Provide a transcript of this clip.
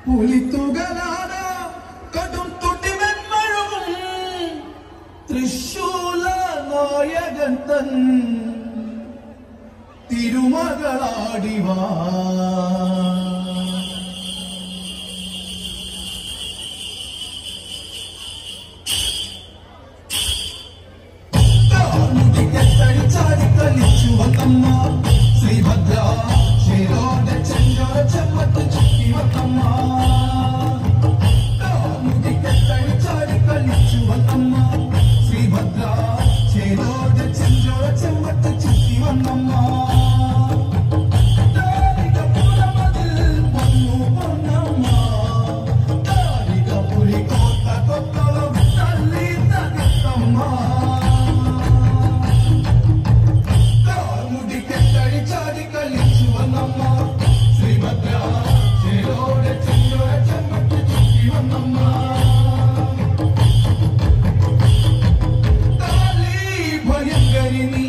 പുലിത്തുകളാന കടും തുടിവെൺമഴവും തൃശൂല നായകൻ തൻ തിരുമകളാടിവാ കളിച്ചു വന്നമ്മ ശ്രീഭദ്ര ശിരോടെ ചെഞ്ചോര ചെമ്മത്ത് ചുറ്റി വന്നമ്മ ചാടി കളിച്ചു വന്നമ്മ ശ്രീഭദ്ര ശിരോടെ ചെഞ്ചോര ചെമ്മത്ത് ചുറ്റി വന്നമ്മ ഭയങ്കരി